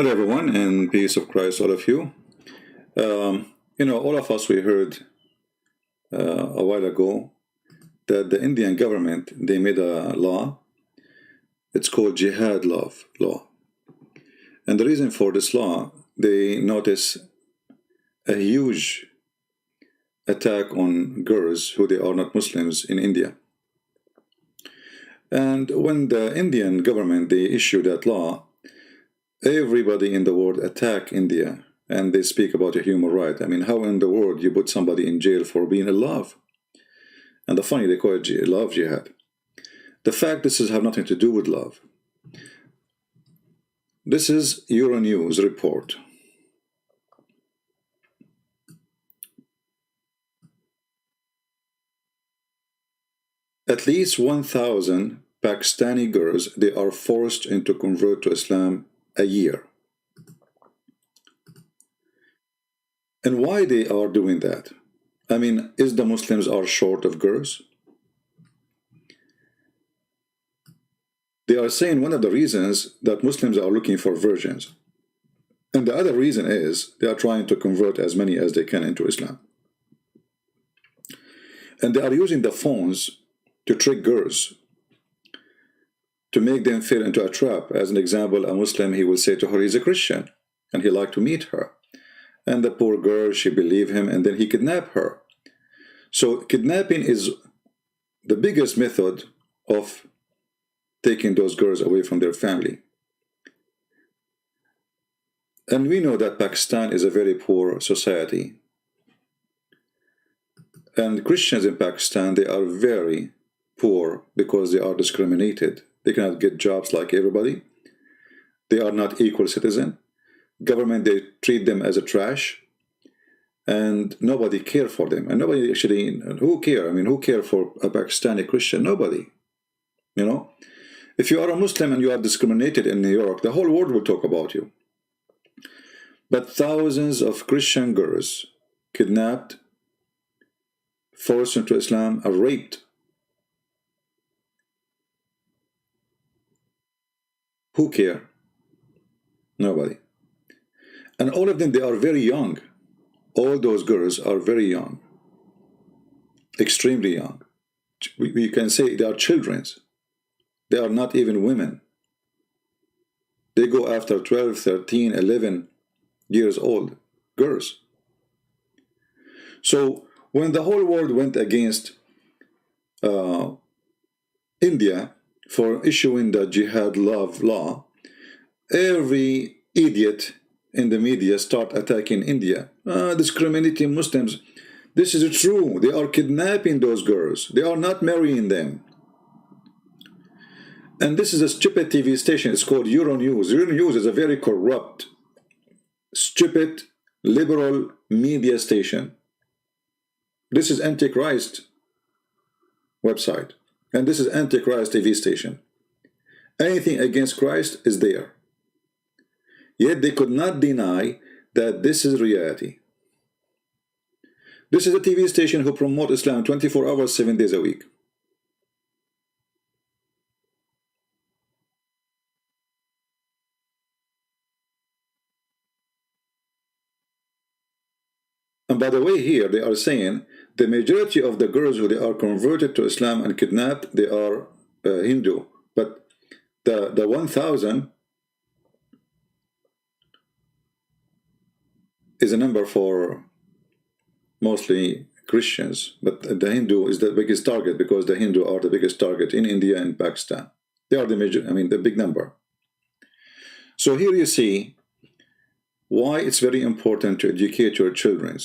Hello, everyone, and peace of Christ, all of you. All of us, we heard a while ago that the Indian government, they made a law. It's called jihad law. And the reason for this law, they notice a huge attack on girls who they are not Muslims in India. And when the Indian government, they issued that law, everybody in the world attack India, and they speak about a human right. I mean, how in the world you put somebody in jail for being in love? And the funny, they call it love jihad. The fact this have nothing to do with love. This is Euronews report. At least 1,000 Pakistani girls, they are forced into convert to Islam a year. And why they are doing that? I mean, is the Muslims are short of girls? They are saying one of the reasons that Muslims are looking for virgins. And the other reason is they are trying to convert as many as they can into Islam. And they are using the phones to trick girls, to make them fall into a trap. As an example, a Muslim, he will say to her, he's a Christian, and he like to meet her. And the poor girl, she believe him, and then he kidnap her. So kidnapping is the biggest method of taking those girls away from their family. And we know that Pakistan is a very poor society. And Christians in Pakistan, they are very poor because they are discriminated. They cannot get jobs like everybody. They are not equal citizen. Government, they treat them as a trash. And nobody care for them. And nobody actually, who care? I mean, who care for a Pakistani Christian? Nobody. You know? If you are a Muslim and you are discriminated in New York, the whole world will talk about you. But thousands of Christian girls kidnapped, forced into Islam, are raped. Who care? Nobody. And all of them, they are very young. All those girls are very young. Extremely young. We can say they are children. They are not even women. They go after 12, 13, 11 years old girls. So when the whole world went against India for issuing the jihad love law, every idiot in the media start attacking India. Discriminating Muslims. This is true. They are kidnapping those girls. They are not marrying them. And this is a stupid TV station. It's called Euronews. Euronews is a very corrupt, stupid, liberal media station. This is Antichrist website. And this is Antichrist TV station. Anything against Christ is there. Yet they could not deny that this is reality. This is a TV station who promote Islam 24 hours, 7 days a week. And by the way, here they are saying the majority of the girls who they are converted to Islam and kidnapped, they are Hindu. But the 1,000 is a number for mostly Christians, but the Hindu is the biggest target because the Hindu are the biggest target in India and Pakistan. They are the major, I mean, the big number. So here you see why it's very important to educate your children.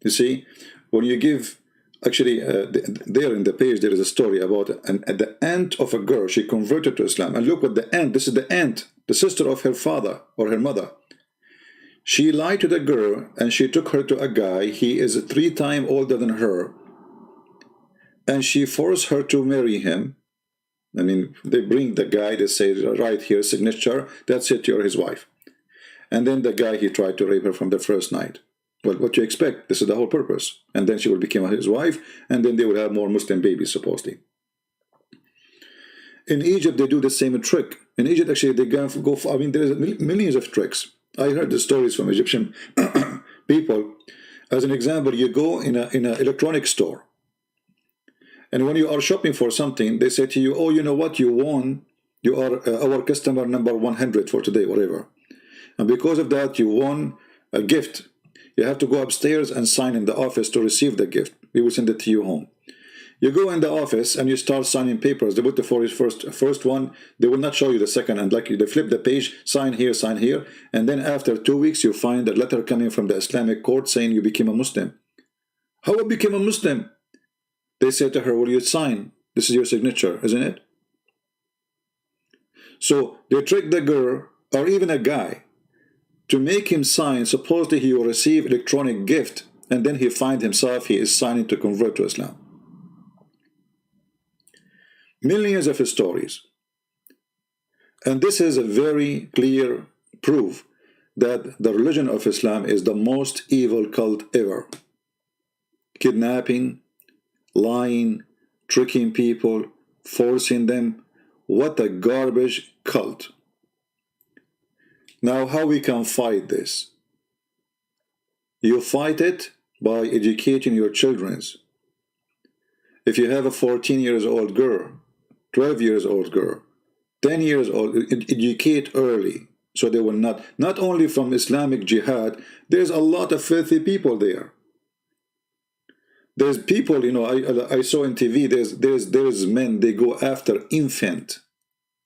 You see, when you give, actually, there in the page, there is a story about the aunt of a girl. She converted to Islam. And look what the aunt, this is the aunt, the sister of her father or her mother. She lied to the girl and she took her to a guy. He is 3 times older than her. And she forced her to marry him. I mean, they bring the guy, they say, right here, signature, that's it, you're his wife. And then the guy, he tried to rape her from the first night. Well, what you expect? This is the whole purpose. And then she will become his wife, and then they will have more Muslim babies, supposedly. In Egypt, they do the same trick. In Egypt, actually, they go for, I mean, there's millions of tricks. I heard the stories from Egyptian people. As an example, you go in an electronic store, and when you are shopping for something, they say to you, oh, you know what, you won, you are our customer number 100 for today, whatever. And because of that, you won a gift. You have to go upstairs and sign in the office to receive the gift. We will send it to you home. You go in the office and you start signing papers. They put the first one. They will not show you the second. And like they flip the page, sign here. And then after 2 weeks, you find a letter coming from the Islamic court saying you became a Muslim. How I became a Muslim? They say to her, well, you sign. This is your signature, isn't it? So they trick the girl or even a guy to make him sign. Supposedly he will receive electronic gift. And then he finds himself, he is signing to convert to Islam. Millions of stories. And this is a very clear proof that the religion of Islam is the most evil cult ever. Kidnapping, lying, tricking people, forcing them. What a garbage cult. Now, how we can fight this? You fight it by educating your children. If you have a 14-year-old girl, 12-year-old girl, 10 years old, educate early so they will not only from Islamic jihad, there's a lot of filthy people there. There's people, you know, I saw on TV, there's men, they go after infant.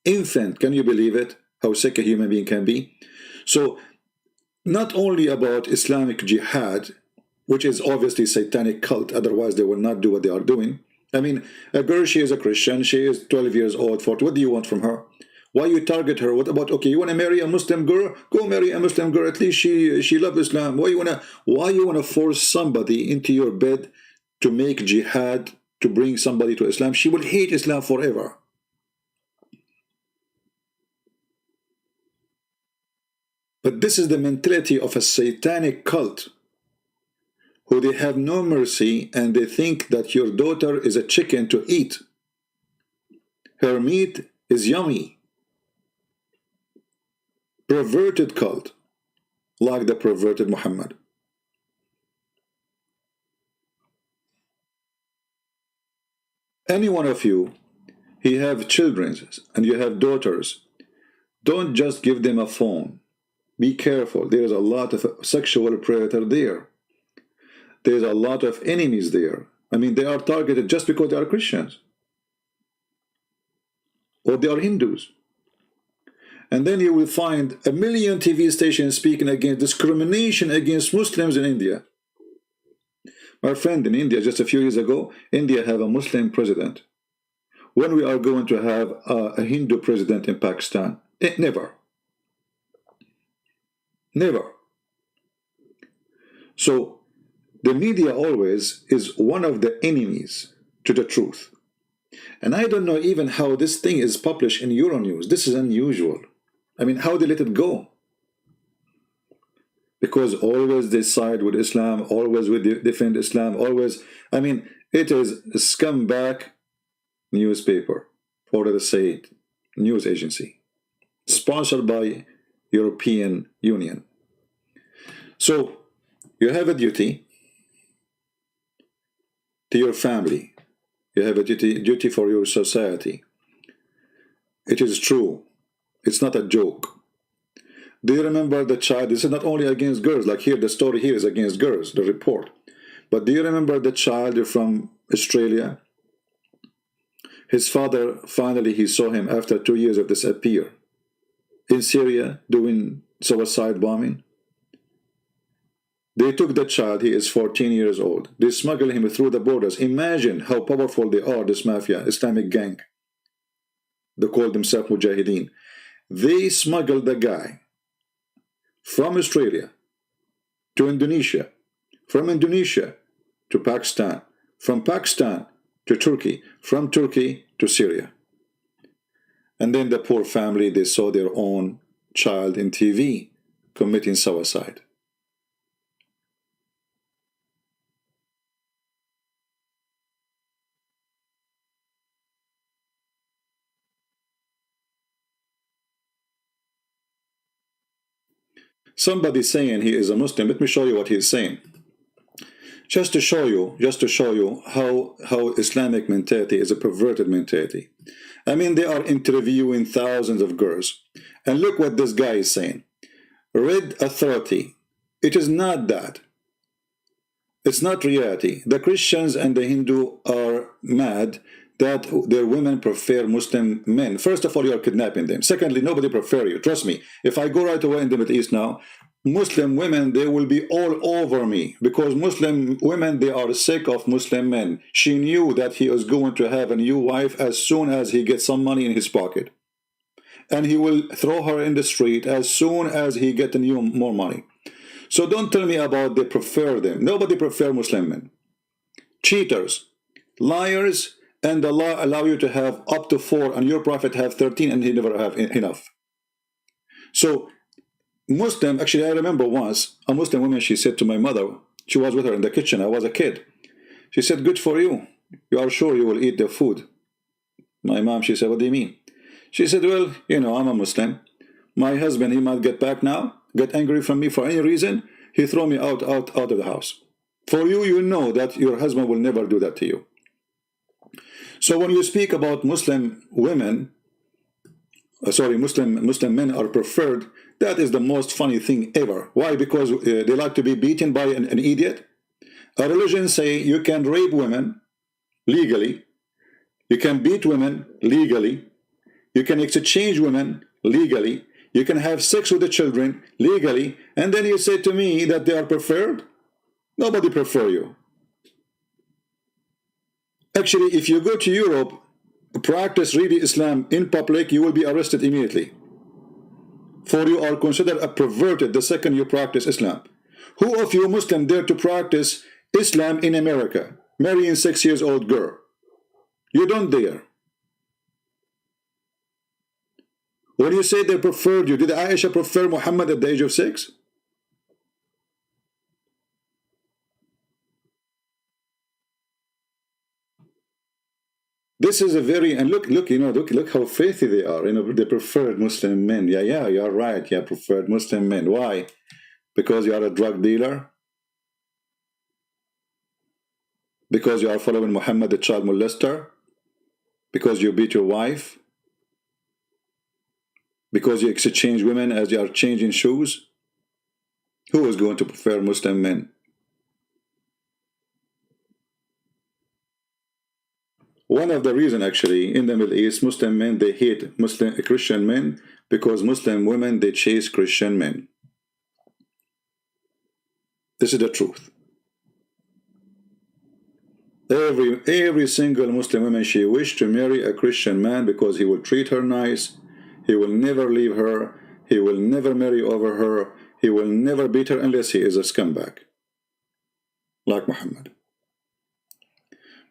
Can you believe it? How sick a human being can be? So, not only about Islamic jihad, which is obviously satanic cult, otherwise they will not do what they are doing. I mean, a girl, she is a Christian, she is 12 years old, 40. What do you want from her? Why you target her? What about, okay, you want to marry a Muslim girl? Go marry a Muslim girl. At least she loves Islam. Why you wanna force somebody into your bed to make jihad, to bring somebody to Islam? She will hate Islam forever. But this is the mentality of a satanic cult, who they have no mercy, and they think that your daughter is a chicken to eat. Her meat is yummy. Perverted cult, like the perverted Muhammad. Any one of you, you have children and you have daughters, don't just give them a phone. Be careful. There's a lot of sexual predator there. There's a lot of enemies there. I mean, they are targeted just because they are Christians or they are Hindus. And then you will find a million TV stations speaking against discrimination against Muslims in India. My friend, in India, just a few years ago, India have a Muslim president. When we are going to have a Hindu president in Pakistan? Never. Never. So, the media always is one of the enemies to the truth. And I don't know even how this thing is published in Euronews. This is unusual. I mean, how they let it go? Because always they side with Islam, always we defend Islam, always. I mean, it is a scumbag newspaper, or let us say it, news agency, sponsored by European Union. So, you have a duty to your family. You have a duty for your society. It is true. It's not a joke. Do you remember the child? This is not only against girls. Like here, the story here is against girls, the report. But do you remember the child from Australia? His father, finally, he saw him after 2 years of disappear. In Syria, doing suicide bombing. They took the child, he is 14 years old. They smuggled him through the borders. Imagine how powerful they are, this mafia, Islamic gang. They call themselves Mujahideen. They smuggled the guy from Australia to Indonesia, from Indonesia to Pakistan, from Pakistan to Turkey, from Turkey to Syria. And then the poor family, they saw their own child in TV committing suicide. somebody saying he is a Muslim. Let me show you what he's saying. Just to show you how Islamic mentality is a perverted mentality. I mean, they are interviewing thousands of girls. And look what this guy is saying. Red authority. It is not that. It's not reality. The Christians and the Hindu are mad that their women prefer Muslim men. First of all, you are kidnapping them. Secondly, nobody prefer you. Trust me. If I go right away in the Middle East now, Muslim women, they will be all over me, because Muslim women, they are sick of Muslim men. She knew that he was going to have a new wife as soon as he gets some money in his pocket. And he will throw her in the street as soon as he gets more money. So don't tell me about they prefer them. Nobody prefer Muslim men. Cheaters, liars, and Allah allow you to have up to 4, and your prophet have 13, and he never have enough. So Muslim, actually I remember once, a Muslim woman, she said to my mother, she was with her in the kitchen, I was a kid. She said, good for you. You are sure you will eat the food. My mom, she said, what do you mean? She said, well, you know, I'm a Muslim. My husband, he might get back now, get angry from me for any reason. He throw me out of the house. For you, you know that your husband will never do that to you. So when you speak about Muslim women, Muslim men are preferred, that is the most funny thing ever. Why? Because they like to be beaten by an idiot. A religion say you can rape women legally, you can beat women legally, you can exchange women legally, you can have sex with the children legally, and then you say to me that they are preferred? Nobody prefer you. Actually, if you go to Europe, practice really Islam in public, you will be arrested immediately. For you are considered a perverted the second you practice Islam. Who of you Muslim dare to practice Islam in America, marrying 6 years old girl? You don't dare. When you say they preferred you, did Aisha prefer Muhammad at the age of 6? This is a very, and look, look how faithy they are. You know, they preferred Muslim men. Yeah, you are right. Yeah, preferred Muslim men. Why? Because you are a drug dealer? Because you are following Muhammad, the child molester? Because you beat your wife? Because you exchange women as you are changing shoes? Who is going to prefer Muslim men? One of the reasons, actually, in the Middle East, Muslim men, they hate Christian men, because Muslim women, they chase Christian men. This is the truth. Every single Muslim woman, she wished to marry a Christian man because he will treat her nice, he will never leave her, he will never marry over her, he will never beat her unless he is a scumbag, like Muhammad.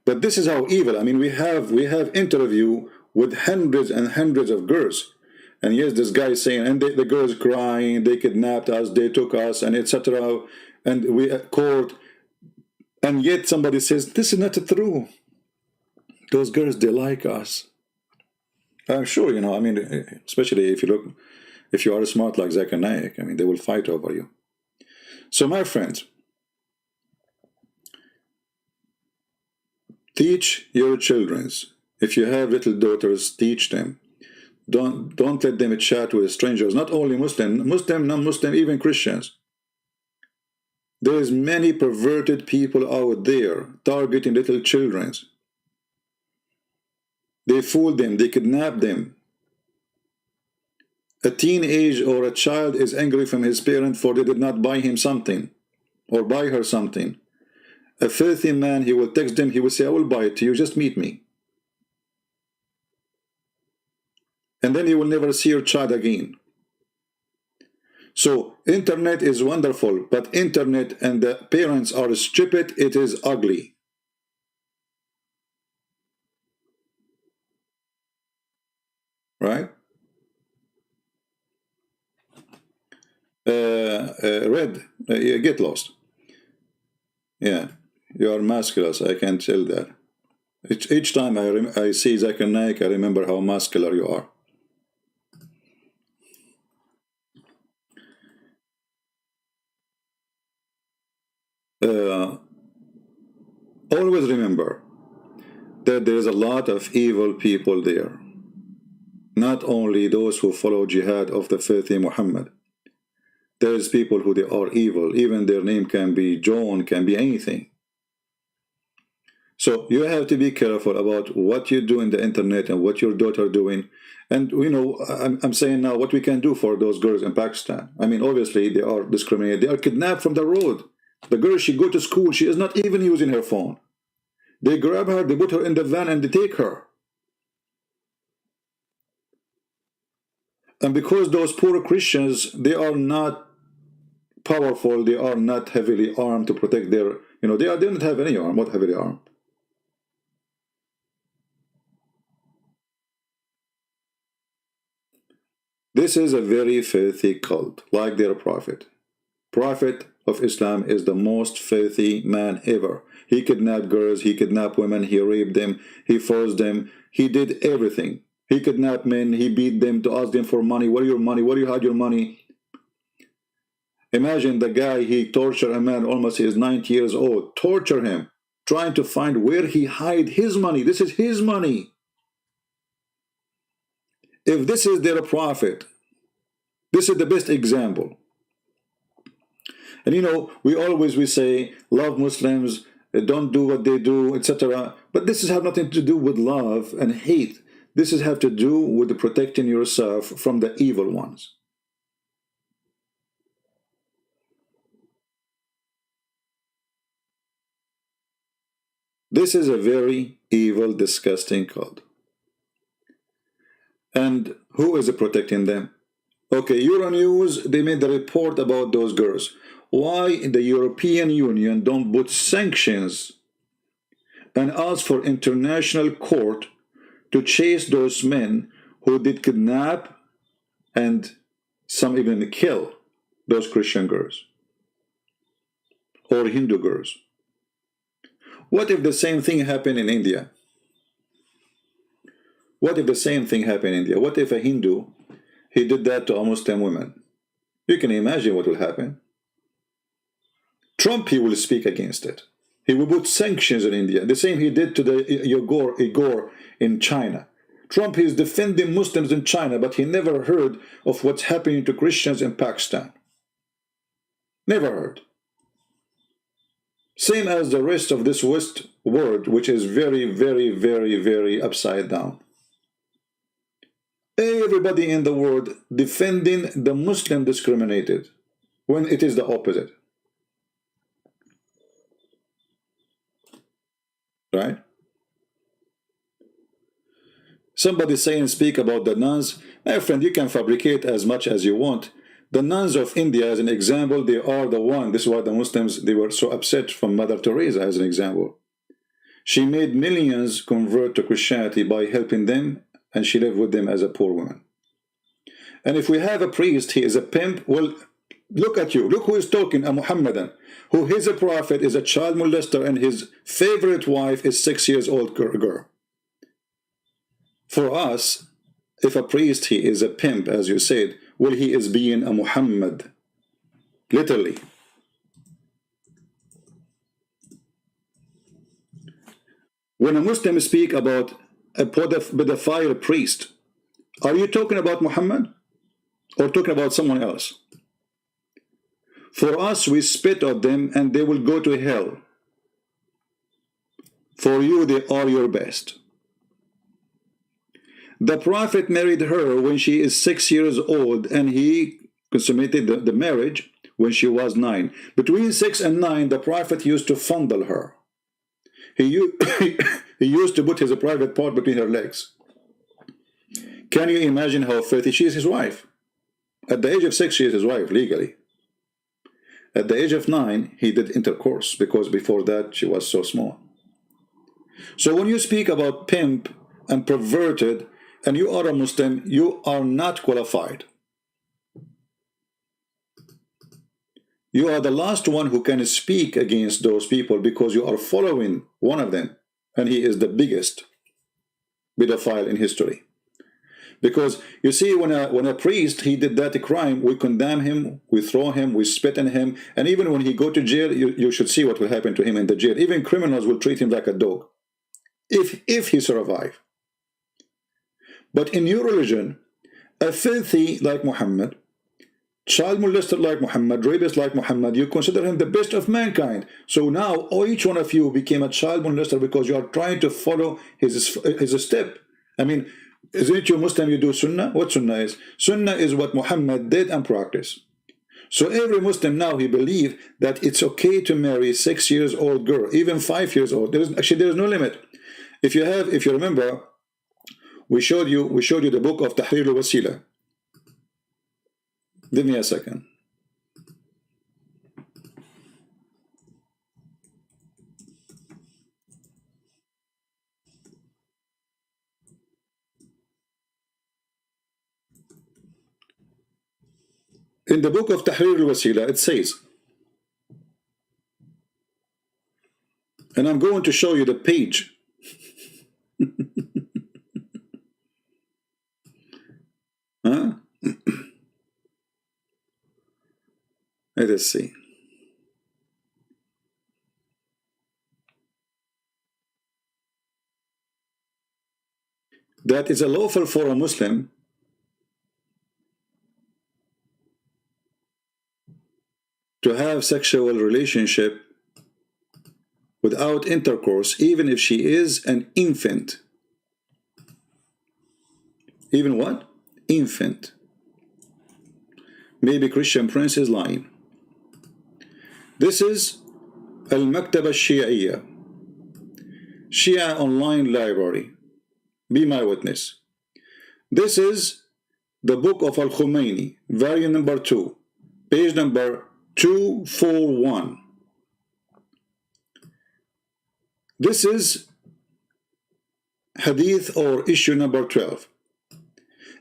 But this is how evil. I mean, we have interview with hundreds and hundreds of girls, and yes, this guy is saying, and the girls crying, they kidnapped us, they took us, and etc. And we at court, and yet somebody says this is not true. Those girls, they like us. I'm sure, you know. I mean, especially if you are smart like Zakir Naik, I mean, they will fight over you. So, my friends, teach your children. If you have little daughters, teach them. Don't let them chat with strangers. Not only Muslim, non-Muslim, even Christians. There's many perverted people out there targeting little children. They fool them, they kidnap them. A teenage or a child is angry from his parent for they did not buy him something or buy her something. A filthy man, he will text them, he will say, I will buy it to you, just meet me. And then you will never see your child again. So, internet is wonderful, but internet and the parents are stupid, it is ugly. Right? Red, get lost. Yeah, you are masculine, I can tell that. Each time I see Zakir Naik, I remember how muscular you are. uh, always remember that there is a lot of evil people there. Not only those who follow jihad of the filthy Muhammad. There is people who they are evil. Even their name can be John, can be anything. So you have to be careful about what you do in the internet and what your daughter doing. And you know, I'm saying now what we can do for those girls in Pakistan. I mean, obviously they are discriminated. They are kidnapped from the road. The girl, she go to school. She is not even using her phone. They grab her, they put her in the van, and they take her. And because those poor Christians, they are not powerful, they are not heavily armed to protect their, you know, they don't have any arm, not heavily armed. This is a very filthy cult, like their prophet. Prophet of Islam is the most filthy man ever. He kidnapped girls, he kidnapped women, he raped them, he forced them, he did everything. He kidnapped men, he beat them to ask them for money. Where are your money? Where do you hide your money? Imagine the guy, he tortured a man, almost he is 90 years old, torture him, trying to find where he hide his money. This is his money. If this is their prophet, this is the best example. And you know, we say, love Muslims, don't do what they do, etc. But this has nothing to do with love and hate. This has have to do with protecting yourself from the evil ones. This is a very evil, disgusting cult. And who is protecting them? Okay, Euronews, they made the report about those girls. Why the European Union don't put sanctions and ask for international court to chase those men who did kidnap and some even kill those Christian girls or Hindu girls? What if the same thing happened in India? What if the same thing happened in India? What if a Hindu, he did that to a Muslim woman? You can imagine what will happen. Trump, he will speak against it. He will put sanctions in India. The same he did to the Uyghur in China. Trump is defending Muslims in China, but he never heard of what's happening to Christians in Pakistan. Never heard. Same as the rest of this West world, which is very, very, very, very upside down. Everybody in the world defending the Muslim discriminated, when it is the opposite. Right? Somebody speak about the nuns. My friend, you can fabricate as much as you want. The nuns of India, as an example, they are the one. This is why the Muslims, they were so upset from Mother Teresa, as an example. She made millions convert to Christianity by helping them, and she lived with them as a poor woman. And if we have a priest, he is a pimp, well, look at you. Look who is talking, a Mohammedan, who is a prophet, is a child molester, and his favorite wife is 6 years old girl. For us, if a priest, he is a pimp, as you said, well, he is being a Muhammad, literally. When a Muslim speak about a pedophile priest, are you talking about Muhammad or talking about someone else? For us, we spit at them and they will go to hell. For you, they are your best. The Prophet married her when she is 6 years old, and he consummated the marriage when she was 9. Between 6 and 9, the Prophet used to fondle her. He used to put his private part between her legs. Can you imagine how filthy? She is his wife. At the age of 6, she is his wife, legally. At the age of 9, he did intercourse, because before that, she was so small. So when you speak about pimp and perverted, and you are a Muslim, you are not qualified. You are the last one who can speak against those people, because you are following one of them, and he is the biggest pedophile in history. Because you see, when a priest, he did that crime, we condemn him, we throw him, we spit on him, and even when he go to jail, you should see what will happen to him in the jail. Even criminals will treat him like a dog, if he survive. But in your religion, a filthy like Muhammad, child molester like Muhammad, rapist like Muhammad, you consider him the best of mankind. So now each one of you became a child molester because you are trying to follow his step. I mean, isn't it you Muslim, you do sunnah? What sunnah is? Sunnah is what Muhammad did and practiced. So every Muslim now, he believes that it's okay to marry 6 years old girl, even 5 years old. There is no limit. If you remember, we showed you the book of Tahrir al-Wasila. Give me a second. In the book of Tahrir al-Wasila, it says, and I'm going to show you the page. Huh? Let us see. That is lawful for a Muslim to have sexual relationship without intercourse, even if she is an infant. Even what? Infant. Maybe Christian Prince is lying. This is Al-Maktaba Shi'iyya, Shia online library. Be my witness. This is the book of Al-Khomeini, volume number 2, page number 241. This is hadith or issue number 12.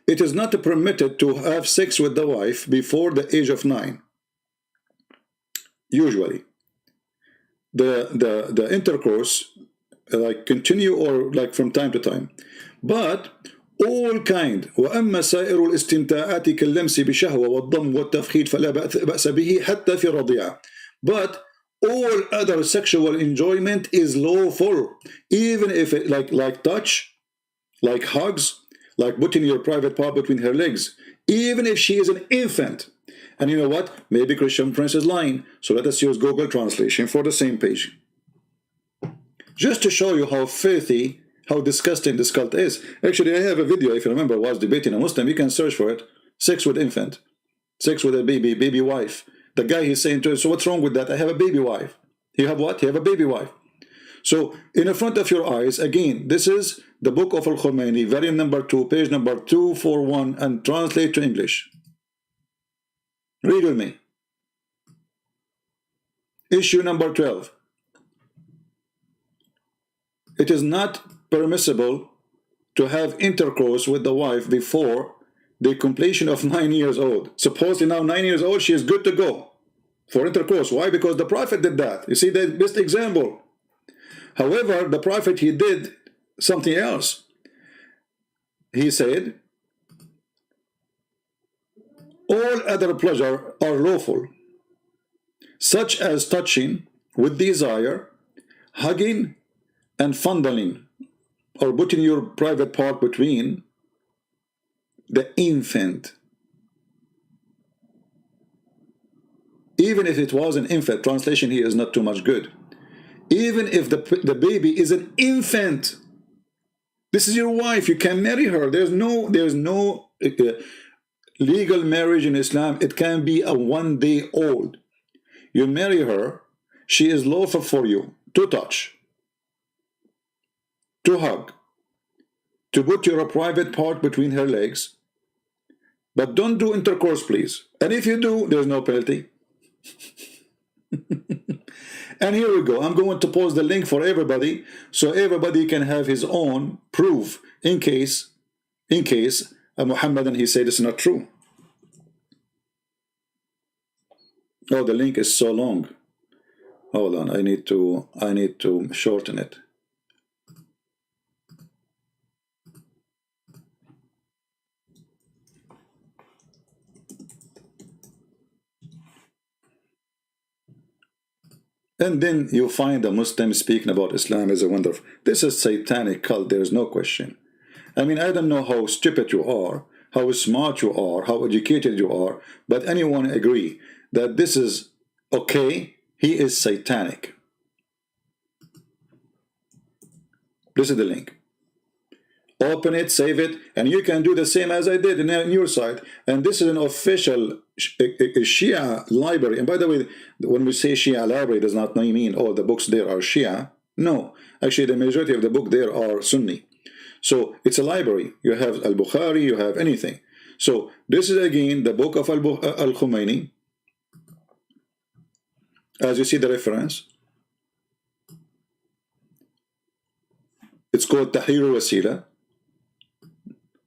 It is not permitted to have sex with the wife before the age of 9. Usually, the intercourse like continue or like from time to time, but all kind وأما سائر الاستمتاعات كاللمس بشهوة والضم والتفخيد فلا بأس به حتى في الرضيعة. But all other sexual enjoyment is lawful, even if it like touch, like hugs, like putting your private part between her legs, even if she is an infant. And you know what? Maybe Christian Prince is lying. So let us use Google translation for the same page, just to show you how filthy, how disgusting this cult is. Actually, I have a video, if you remember, I was debating a Muslim. You can search for it. Sex with infant, sex with a baby wife. The guy, he's saying to her, so what's wrong with that? I have a baby wife. You have what? You have a baby wife. So in the front of your eyes, again, this is the book of Al-Khomeini, volume number 2, page number 241, and translate to English. Read with me. Issue number 12. It is not permissible to have intercourse with the wife before the completion of 9 years old. Supposedly now 9 years old, she is good to go for intercourse. Why? Because the Prophet did that. You see, the best example. However, the Prophet, he did something else. He said, all other pleasure are lawful, such as touching with desire, hugging, and fondling, or putting your private part between the infant. Even if it was an infant, translation here is not too much good. Even if the baby is an infant, this is your wife, you can marry her. There's no legal marriage in Islam. It can be a 1 day old. You marry her, she is lawful for you to touch, to hug, to put your private part between her legs, but don't do intercourse, please. And if you do, there's no penalty. And here we go. I'm going to post the link for everybody, so everybody can have his own proof in case Muhammad and he said it's not true. Oh, the link is so long. Hold on, I need to shorten it. And then you find a Muslim speaking about Islam is a wonderful. This is satanic cult, there is no question. I mean, I don't know how stupid you are, how smart you are, how educated you are, but anyone agree that this is okay, he is satanic. This is the link. Open it, save it, and you can do the same as I did in your site. And this is an official Shia library. And by the way, when we say Shia library, does not mean all the books there are Shia. No, actually the majority of the book there are Sunni. So it's a library. You have Al-Bukhari, you have anything. So this is again the book of Al-Khomeini. As you see the reference, it's called Tahrir al-Wasila.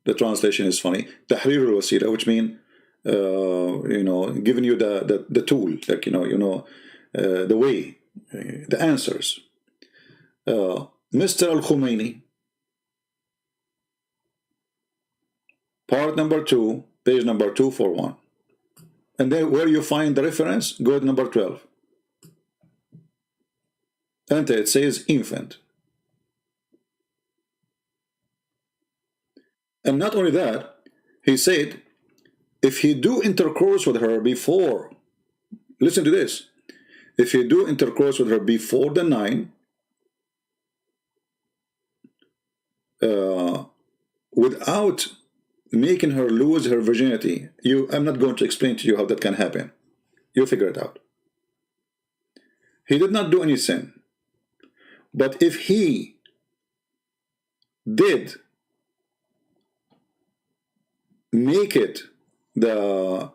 The translation is funny. Tahrir al-Wasila, which means giving you the tool, like the way, the answers. Mr. Al-Khomeini, part number 2, page number 241. And then where you find the reference, go to number 12. And it says infant. And not only that, he said, if he do intercourse with her before, listen to this, if he do intercourse with her before the 9, without making her lose her virginity, I'm not going to explain to you how that can happen. You figure it out. He did not do any sin. But if he did make it the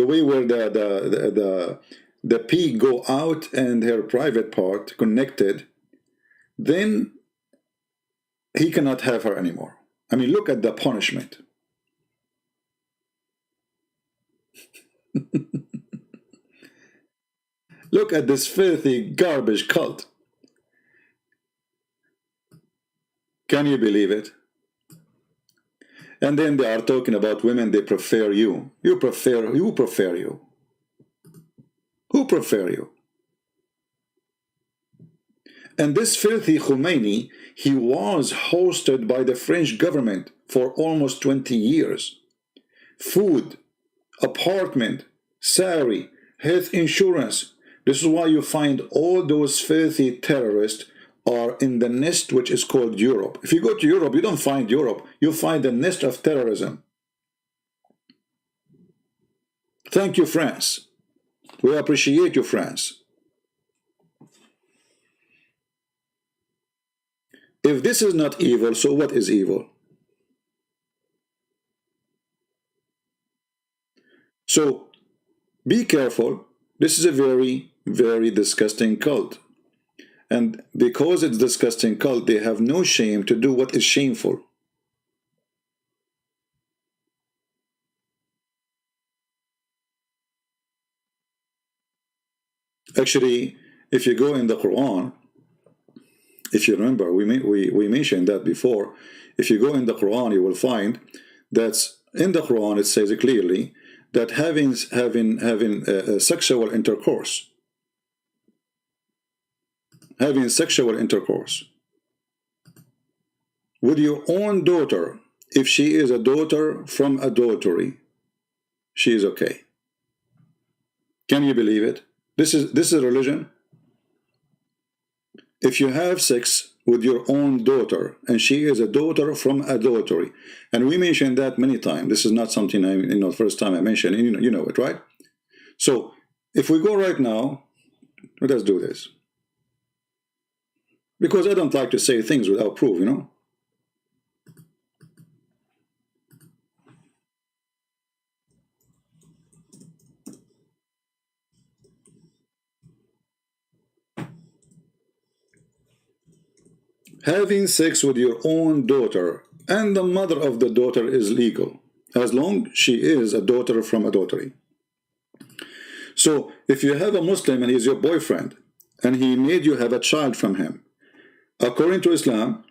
way where the pee go out and her private part connected, then he cannot have her anymore. I mean, look at the punishment. Look at this filthy garbage cult. Can you believe it? And then they are talking about women, they prefer you. You prefer you. Who prefer you? And this filthy Khomeini, he was hosted by the French government for almost 20 years. Food, apartment, salary, health insurance. This is why you find all those filthy terrorists are in the nest which is called Europe. If you go to Europe, you don't find Europe, you find the nest of terrorism. Thank you, France. We appreciate you, France. If this is not evil, so what is evil? So be careful. This is a very, very disgusting cult. And because it's disgusting cult, they have no shame to do what is shameful. Actually, if you go in the Quran, if you remember, we mentioned that before. If you go in the Quran, you will find that in the Quran it says clearly that having sexual intercourse, with your own daughter, if she is a daughter from adultery, she is okay. Can you believe it? This is religion. If you have sex with your own daughter and she is a daughter from adultery, and we mentioned that many times. This is not something first time I mentioned. You know it, right? So if we go right now, let us do this, because I don't like to say things without proof, Having sex with your own daughter and the mother of the daughter is legal, as long she is a daughter from adultery. So if you have a Muslim and he's your boyfriend, and he made you have a child from him, according to Islam,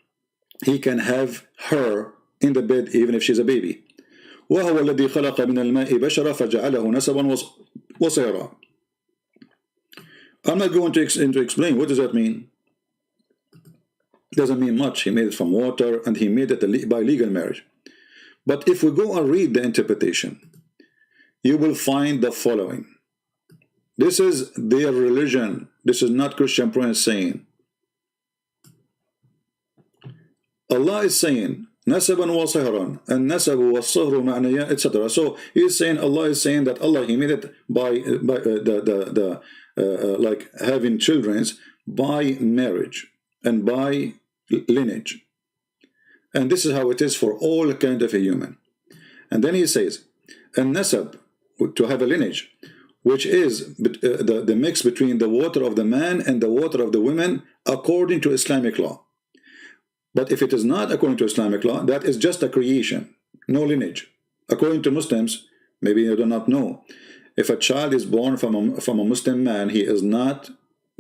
he can have her in the bed even if she's a baby. وَهُوَ الَّذِي خَلَقَ مِنَ الْمَاءِ بَشَرًا فَجَعَلَهُ نَسَبًا وَصِهْرًا. I'm not going to explain what does that mean. Doesn't mean much. He made it from water, and he made it by legal marriage. But if we go and read the interpretation, you will find the following. This is their religion. This is not Christian Prince saying. Allah is saying, nasaban wa sihran, and nasabu wa sihru ma'naya, etc. So he is saying, Allah is saying that Allah, he made it by like having children by marriage and by lineage. And this is how it is for all kind of a human. And then he says, and nasab, to have a lineage, which is the mix between the water of the man and the water of the women according to Islamic law. But if it is not according to Islamic law, that is just a creation, no lineage. According to Muslims, maybe you do not know, if a child is born from a Muslim man, he is not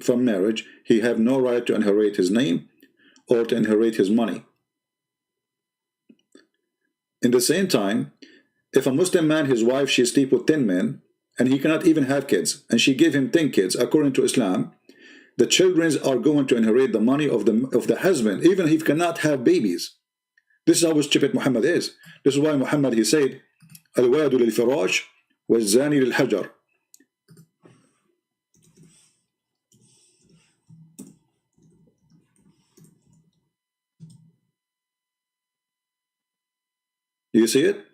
from marriage, he have no right to inherit his name or to inherit his money. In the same time, if a Muslim man, his wife, she sleep with 10 men, and he cannot even have kids, and she gave him 10 kids, according to Islam, the children are going to inherit the money of the husband, even if he cannot have babies. This is how stupid Muhammad is. This is why Muhammad, he said, Al-waladu lil-firash wal-zani lil-hajar. You see it?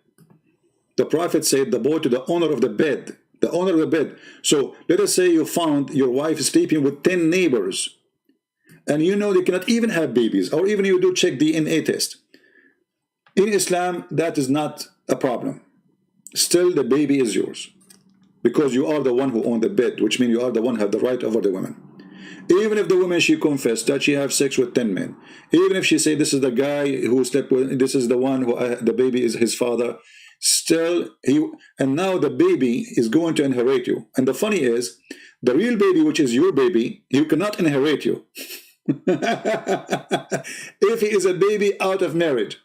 The Prophet said, the boy to the owner of the bed. The owner of the bed. So let us say you found your wife sleeping with 10 neighbors, and you know they cannot even have babies, or even you do check DNA test. In Islam, that is not a problem. Still, the baby is yours, because you are the one who owned the bed, which means you are the one who have the right over the woman. Even if the woman, she confessed that she have sex with 10 men, even if she say this is the guy who slept with, this is the one who the baby is his father, still and now the baby is going to inherit you. And the funny is, the real baby, which is your baby, you cannot inherit you if he is a baby out of marriage.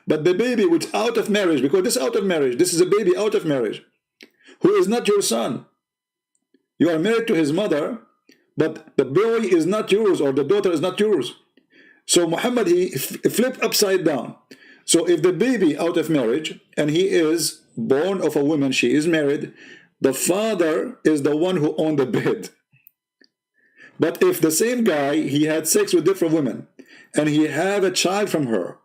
But the baby which out of marriage, because this out of marriage, this is a baby out of marriage, who is not your son. You are married to his mother, but the boy is not yours, or the daughter is not yours. So Muhammad, he flipped upside down. So if the baby out of marriage, and he is born of a woman, she is married, the father is the one who owned the bed. But if the same guy, he had sex with different women, and he have a child from her,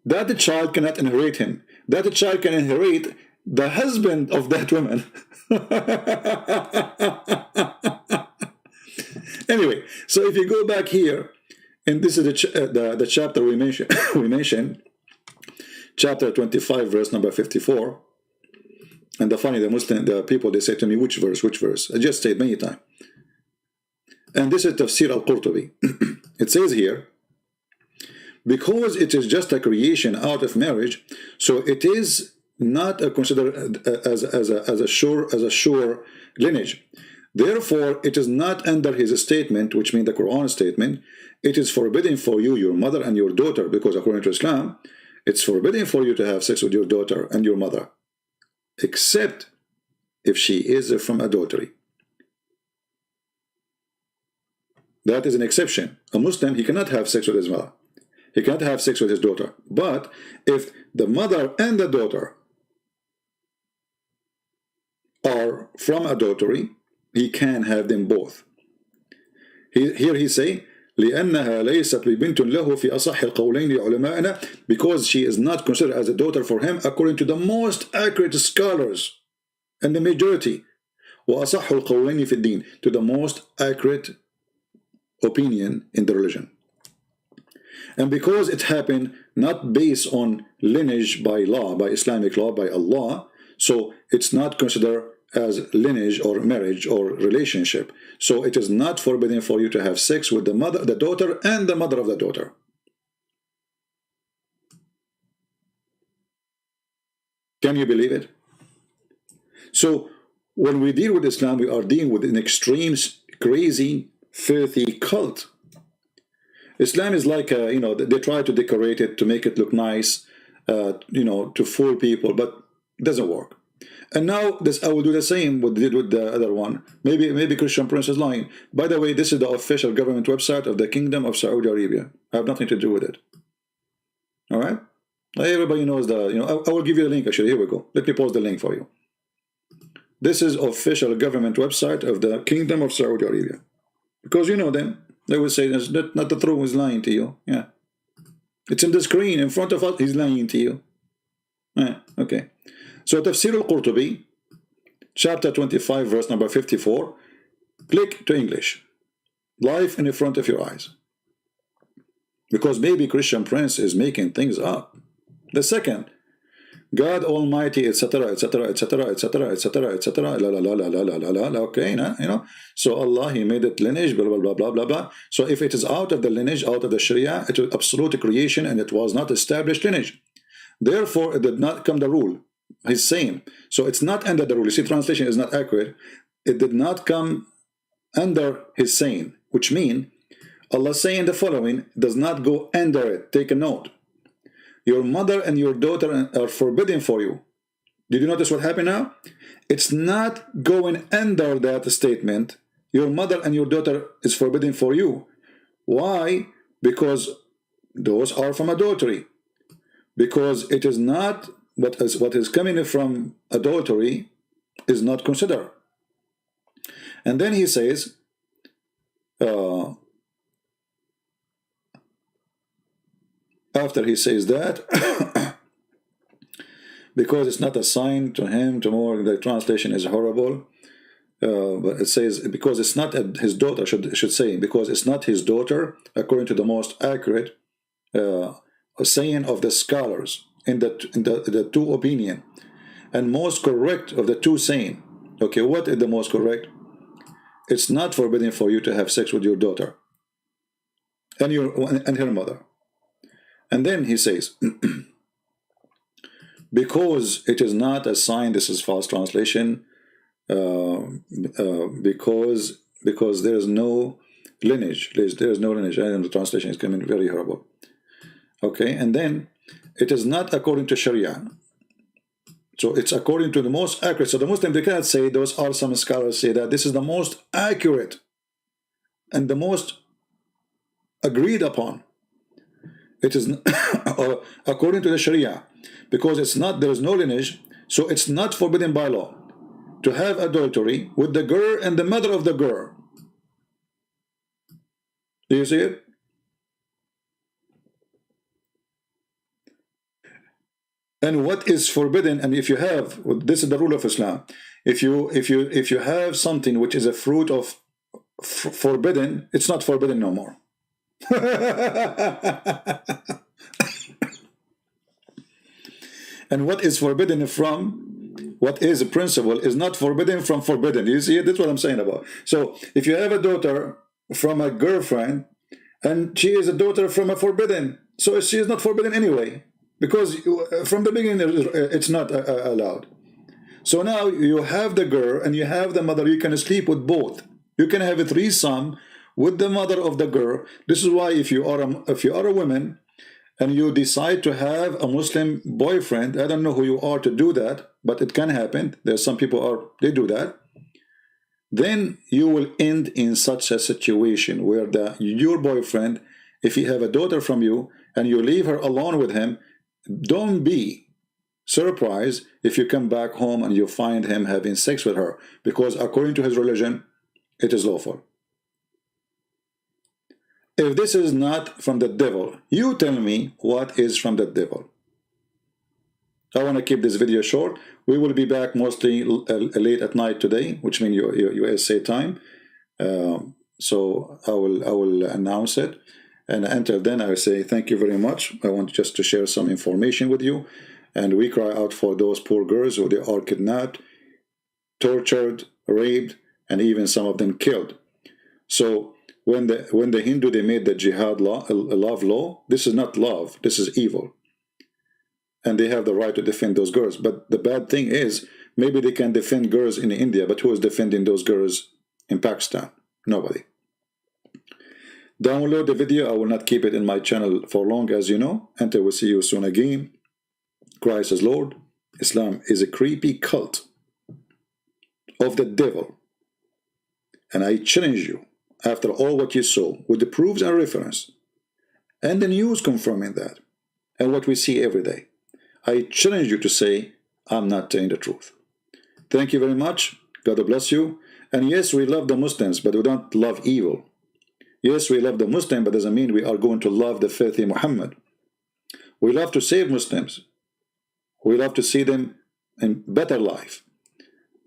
that the child cannot inherit him. That the child can inherit the husband of that woman. Anyway, so if you go back here, and this is the chapter we mentioned, chapter 25, verse number 54. And the people, they say to me, which verse? I just said many times. And this is Tafsir al-Qurtubi. It says here, because it is just a creation out of marriage, so it is not considered as a sure lineage. Therefore, it is not under his statement, which means the Quran statement, it is forbidden for you, your mother and your daughter, because according to Islam, it's forbidden for you to have sex with your daughter and your mother, except if she is from adultery. That is an exception. A Muslim, he cannot have sex with his mother. He cannot have sex with his daughter. But if the mother and the daughter are from adultery, he can have them both. Here he say, لأنها ليست ببنت له في أصح القولين لعلمائنا, because she is not considered as a daughter for him according to the most accurate scholars and the majority. وأصح القولين في الدين, to the most accurate opinion in the religion. And because it happened not based on lineage by law, by Islamic law, by Allah, so it's not considered as lineage or marriage or relationship. So it is not forbidden for you to have sex with the mother, the daughter, and the mother of the daughter. Can you believe it? So when we deal with Islam, we are dealing with an extreme, crazy, filthy cult. Islam is like, they try to decorate it to make it look nice, to fool people, but it doesn't work. And now this, I will do the same what they did with the other one. Maybe Christian Prince is lying. By the way, this is the official government website of the Kingdom of Saudi Arabia. I have nothing to do with it. All right? Everybody knows the, I will give you the link actually. Here we go. Let me post the link for you. This is official government website of the Kingdom of Saudi Arabia. Because you know them. They will say, that's not the truth, he's lying to you. Yeah. It's in the screen in front of us, he's lying to you. Yeah, okay. So Tafsir al-Qurtubi, chapter 25, verse number 54. Click to English. Live in front of your eyes. Because maybe Christian Prince is making things up. The second, God Almighty, etc., etc., etc., etc., etc., etc. La la la la la la la la. Okay, So Allah, He made it lineage, blah blah blah blah blah blah. So if it is out of the lineage, out of the Sharia, it was absolute creation, and it was not established lineage. Therefore, it did not come the rule. He's saying, so it's not under the rule. You see, translation is not accurate. It did not come under His saying, which means Allah saying the following does not go under it. Take a note. Your mother and your daughter are forbidden for you. Did you notice what happened now? It's not going under that statement. Your mother and your daughter is forbidden for you. Why? Because those are from adultery. Because it is not what is coming from adultery is not considered. And then he says, after he says that, because it's not assigned to him, tomorrow the translation is horrible, but it says, because it's not his daughter, should say, because it's not his daughter, according to the most accurate saying of the scholars, in the two opinion, and most correct of the two saying. Okay, what is the most correct? It's not forbidden for you to have sex with your daughter and her mother. And then he says, because it is not a sign, this is false translation, because there is no lineage. There is no lineage, and the translation is coming very horrible. Okay, and then it is not according to Sharia. So it's according to the most accurate. So the Muslim, they cannot say, those are some scholars say that this is the most accurate and the most agreed upon. It is according to the Sharia, because it's not, there is no lineage, so it's not forbidden by law to have adultery with the girl and the mother of the girl. Do you see it? And what is forbidden, and if you have, this is the rule of Islam, if you have something which is a fruit of forbidden, it's not forbidden no more. And what is forbidden from, what is a principle, is not forbidden from forbidden. You see it? That's what I'm saying about. So if you have a daughter from a girlfriend, and she is a daughter from a forbidden, so she is not forbidden anyway, because from the beginning it's not allowed. So now you have the girl and you have the mother, you can sleep with both. You can have a threesome with the mother of the girl. This is why if you are a woman and you decide to have a Muslim boyfriend, I don't know who you are to do that, but it can happen. There's some people they do that. Then you will end in such a situation where your boyfriend, if he have a daughter from you and you leave her alone with him, don't be surprised if you come back home and you find him having sex with her, because according to his religion, it is lawful. If this is not from the devil, you tell me what is from the devil. I want to keep this video short. We will be back mostly late at night today, which means USA time. So I will announce it. And until then, I will say thank you very much. I want just to share some information with you. And we cry out for those poor girls who they are kidnapped, tortured, raped, and even some of them killed. So when the Hindu, they made the jihad law, love law, this is not love, this is evil. And they have the right to defend those girls. But the bad thing is, maybe they can defend girls in India, but who is defending those girls in Pakistan? Nobody. Download the video. I will not keep it in my channel for long, as you know. Until we see you soon again. Christ is Lord. Islam is a creepy cult. of the devil. And I challenge you, after all what you saw, with the proofs and reference, and the news confirming that, and what we see every day, I challenge you to say, I'm not telling the truth. Thank you very much. God bless you. And yes, we love the Muslims, but we don't love evil. Yes, we love the Muslim, but doesn't mean we are going to love the filthy Muhammad. We love to save Muslims. We love to see them in better life.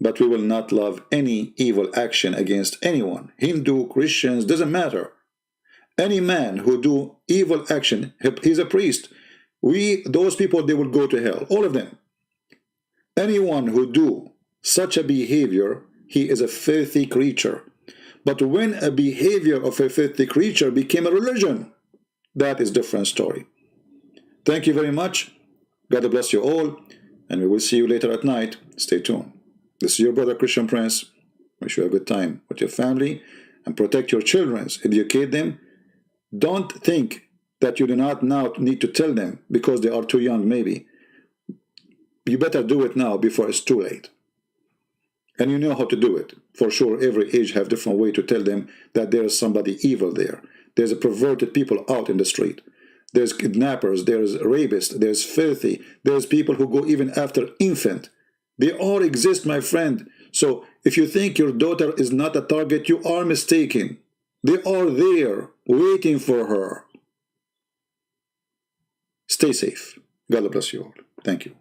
But we will not love any evil action against anyone. Hindu, Christians, doesn't matter. Any man who do evil action, he's a priest. Those people, they will go to hell. All of them. Anyone who do such a behavior, he is a filthy creature. But when a behavior of a filthy creature became a religion, that is a different story. Thank you very much. God bless you all. And we will see you later at night. Stay tuned. This is your brother Christian Prince. Wish you a good time with your family. And protect your children. Educate them. Don't think that you do not now need to tell them because they are too young maybe. You better do it now before it's too late. And you know how to do it. For sure, every age have different way to tell them that there is somebody evil there. There's a perverted people out in the street. There's kidnappers, there's rapists, there's filthy, there's people who go even after infant. They all exist, my friend. So if you think your daughter is not a target, you are mistaken. They are there, waiting for her. Stay safe. God bless you all. Thank you.